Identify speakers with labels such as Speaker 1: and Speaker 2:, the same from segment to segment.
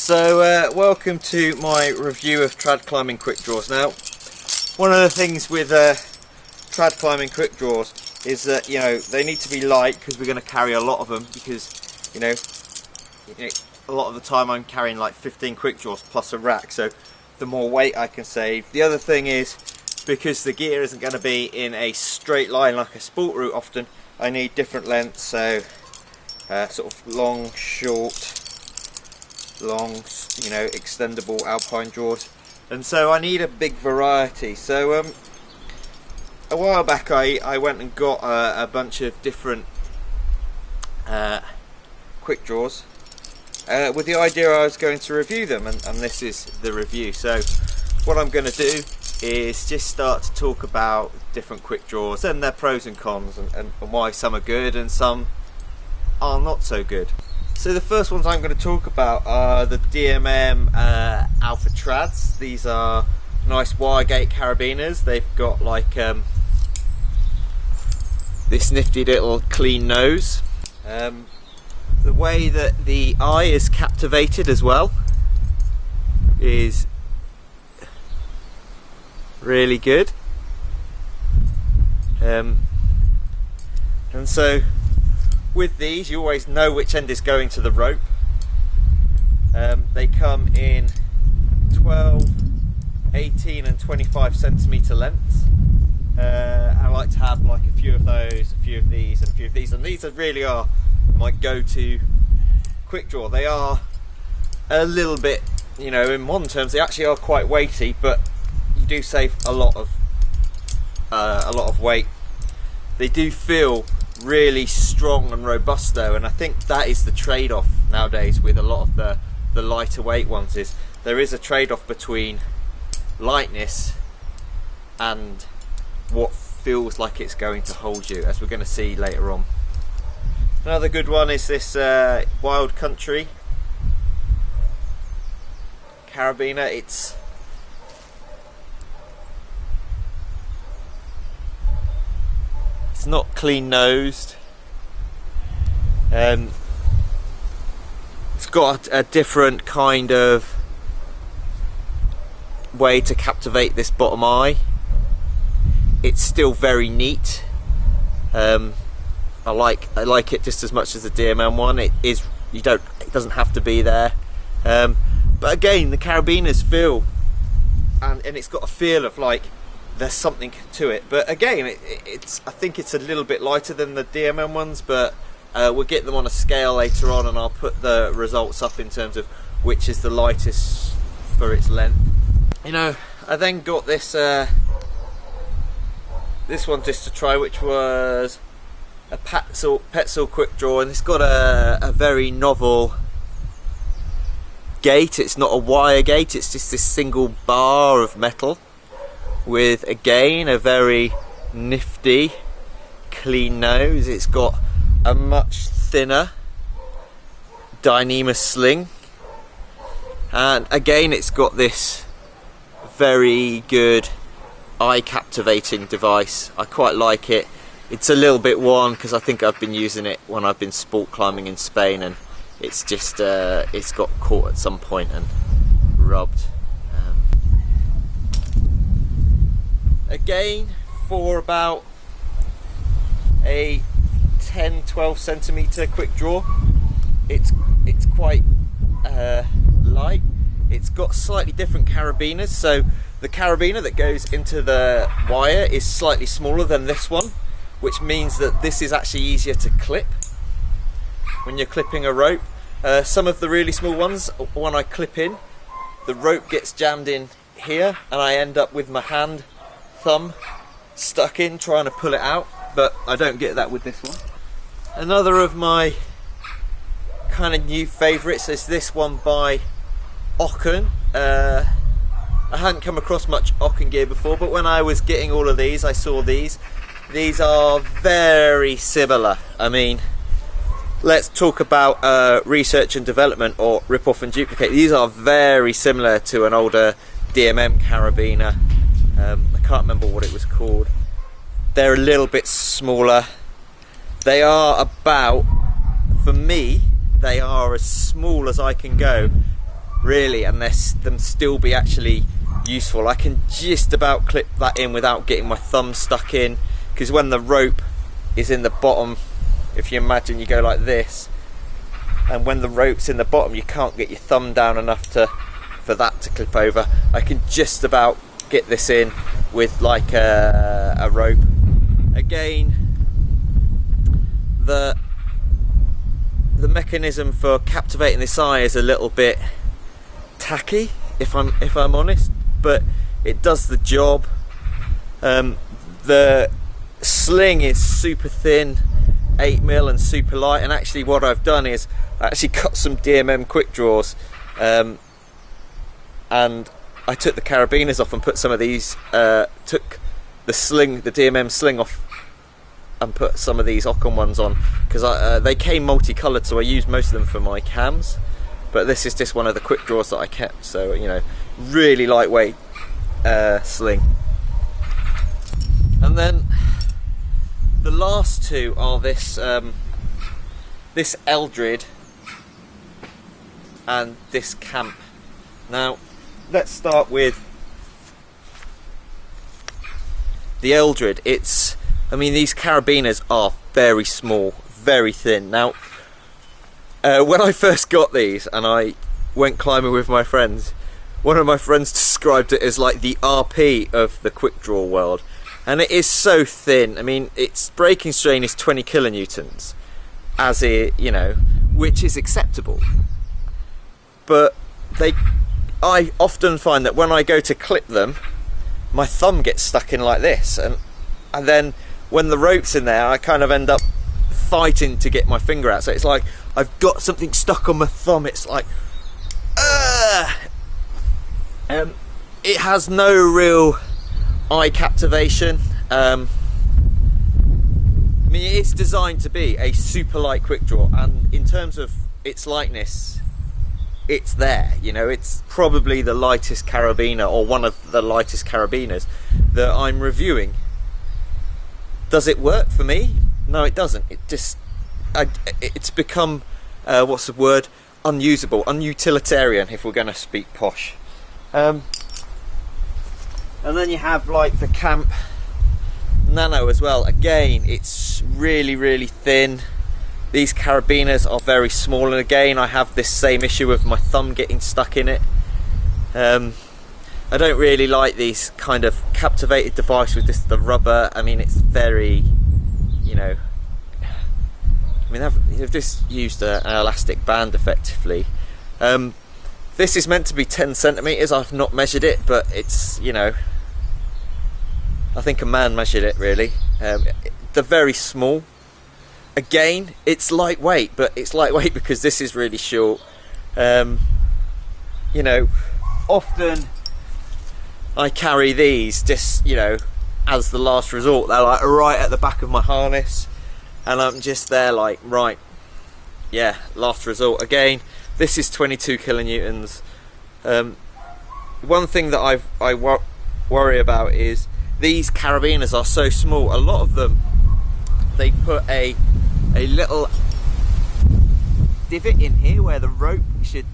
Speaker 1: So welcome to my review of trad climbing quick draws. Now, one of the things with trad climbing quick draws is that they need to be light because we're going to carry a lot of them, because a lot of the time I'm carrying like 15 quick draws plus a rack, so the more weight I can save. The other thing is, because the gear isn't going to be in a straight line like a sport route often, I need different lengths, so sort of long, short, long, extendable alpine draws, and so I need a big variety. So a while back I went and got a bunch of different quick draws with the idea I was going to review them, and this is the review. So what I'm going to do is just start to talk about different quick draws and their pros and cons, and why some are good and some are not so good. So the first ones I'm going to talk about are the DMM Alpha Trads. These are nice wire gate carabiners. They've got like this nifty little clean nose. The way that the eye is captivated as well is really good. And so with these, you always know which end is going to the rope. They come in 12, 18 and 25 centimetre lengths. I like to have like a few of those, a few of these and a few of these, and these really are my go-to quick draw. They are a little bit, in modern terms, they actually are quite weighty, but you do save a lot of weight. They do feel really strong and robust though, and I think that is the trade-off nowadays with a lot of the lighter weight ones, is there is a trade-off between lightness and what feels like it's going to hold you, as we're going to see later on. Another good one is this Wild Country carabiner. It's not clean nosed. It's got a different kind of way to captivate this bottom eye. It's still very neat. I like it just as much as the DMM one. It doesn't have to be there. But again, the carabiners feel, and it's got a feel of like there's something to it. But again, I think it's a little bit lighter than the DMM ones, but we'll get them on a scale later on, and I'll put the results up in terms of which is the lightest for its length. I then got this this one just to try, which was a Petzl quick draw, and it's got a very novel gate. It's not a wire gate, it's just this single bar of metal with, again, a very nifty clean nose. It's got a much thinner Dyneema sling, and again it's got this very good eye captivating device. I quite like it. It's a little bit worn because I think I've been using it when I've been sport climbing in Spain, and it's just it's got caught at some point and rubbed. Again, for about a 10-12 centimetre quick draw, it's quite light. It's got slightly different carabiners, so the carabiner that goes into the wire is slightly smaller than this one, which means that this is actually easier to clip when you're clipping a rope. Some of the really small ones, when I clip in, the rope gets jammed in here and I end up with my thumb stuck in trying to pull it out, but I don't get that with this one. Another of my kind of new favourites is this one by Ocun. I hadn't come across much Ocun gear before, but when I was getting all of these, I saw these. These are very similar. I mean, let's talk about research and development, or rip off and duplicate. These are very similar to an older DMM carabiner. I can't remember what it was called. They're a little bit smaller. They are about, for me, they are as small as I can go. really, and them still be actually useful. I can just about clip that in without getting my thumb stuck in, because when the rope is in the bottom, if you imagine you go like this, and when the rope's in the bottom you can't get your thumb down enough for that to clip over. I can just about get this in with like a rope. Again, the mechanism for captivating this eye is a little bit tacky, if I'm honest, but it does the job. The sling is super thin, 8mm, and super light, and actually what I've done is I actually cut some DMM Quickdraws, and I took the carabiners off and put some of these, took the DMM sling off and put some of these Ocun ones on, because they came multicoloured, so I used most of them for my cams, but this is just one of the Quickdraws that I kept. So, you know, really lightweight sling. And then the last two are this this Edelrid and this camp. Now let's start with the Edelrid. I mean, these carabiners are very small, very thin. Now, when I first got these and I went climbing with my friends, one of my friends described it as like the RP of the Quickdraw world, and it is so thin. I mean, its breaking strain is 20 kilonewtons, as it, you know, which is acceptable. But I often find that when I go to clip them, my thumb gets stuck in like this, and then when the rope's in there, I kind of end up fighting to get my finger out. So it's like I've got something stuck on my thumb. It's like, it has no real eye captivation. I mean, it's designed to be a super light Quickdraw, and in terms of its lightness, it's there. You know, it's probably the lightest carabiner, or one of the lightest carabiners that I'm reviewing. Does it work for me? No, it doesn't. It just, it's become, what's the word? Unusable, unutilitarian, if we're going to speak posh. And then you have like the camp Nano as well. Again, it's really, really thin. These carabiners are very small, and again, I have this same issue with my thumb getting stuck in it. I don't really like these kind of captivated device with the rubber. I mean, it's very, you know, I mean, they've just used an elastic band effectively. This is meant to be 10 centimeters. I've not measured it, but it's, you know, I think a man measured it really. They're very small. Again, it's lightweight, but it's lightweight because this is really short. You know, often I carry these just, you know, as the last resort. They're like right at the back of my harness, and I'm just there like, right, yeah, last resort. Again, this is 22 kilonewtons. One thing that I worry about is these carabiners are so small. A lot of them, they put a little divot in here where the rope should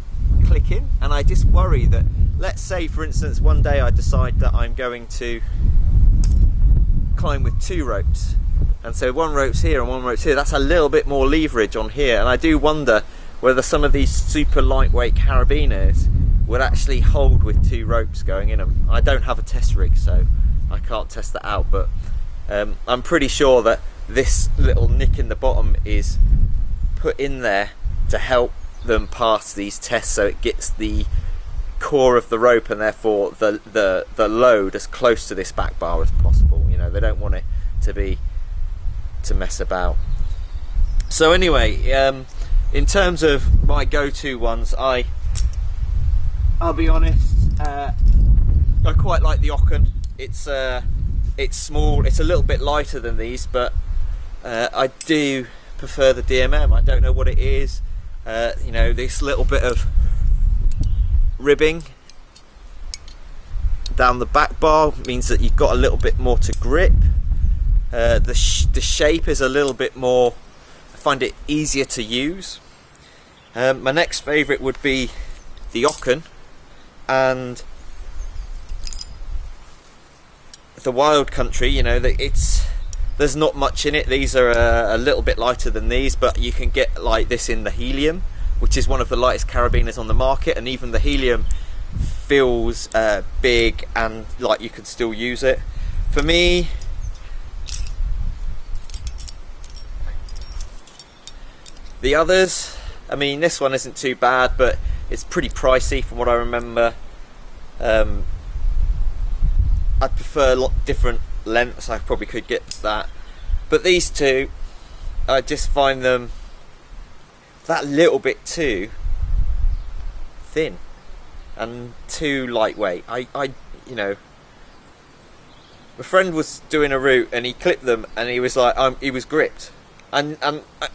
Speaker 1: click in, and I just worry that, let's say for instance one day I decide that I'm going to climb with 2 ropes, and so one rope's here and one rope's here. That's a little bit more leverage on here, and I do wonder whether some of these super lightweight carabiners would actually hold with 2 ropes going in them. I don't have a test rig, so I can't test that out, but I'm pretty sure that this little nick in the bottom is put in there to help them pass these tests, so it gets the core of the rope and therefore the load as close to this back bar as possible. You know, they don't want it to mess about. So anyway, in terms of my go-to ones, I'll be honest, I quite like the Ocun. It's small, it's a little bit lighter than these, but I do prefer the DMM. I don't know what it is. You know, this little bit of ribbing down the back bar means that you've got a little bit more to grip. The shape is a little bit more, I find it easier to use. My next favourite would be the Ocun and the Wild Country, you know, there's not much in it. These are a little bit lighter than these, but you can get like this in the Helium, which is one of the lightest carabiners on the market, and even the Helium feels big and like you can still use it. For me, the others, I mean, this one isn't too bad, but it's pretty pricey from what I remember. I'd prefer a lot different lengths. I probably could get that, but these two, I just find them that little bit too thin and too lightweight. I you know, my friend was doing a route and he clipped them and he was like, he was gripped, and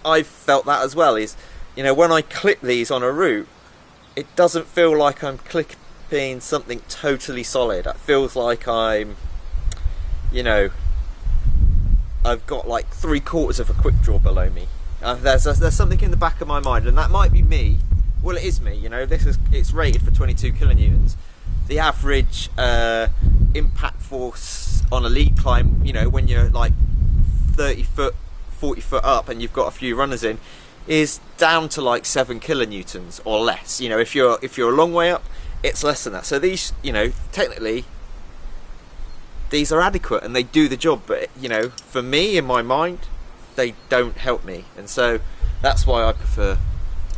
Speaker 1: I felt that as well. Is, you know, when I clip these on a route, it doesn't feel like I'm clipping something totally solid. It feels like I'm, you know, I've got like 3/4 of a Quickdraw below me. There's something in the back of my mind, and that might be me. Well, it is me. You know, it's rated for 22 kilonewtons. The average impact force on a lead climb, you know, when you're like 30 foot, 40 foot up, and you've got a few runners in, is down to like 7 kilonewtons or less. You know, if you're a long way up, it's less than that. So these, you know, technically these are adequate and they do the job, but you know, for me, in my mind, they don't help me, and so that's why I prefer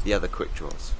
Speaker 1: the other Quickdraws.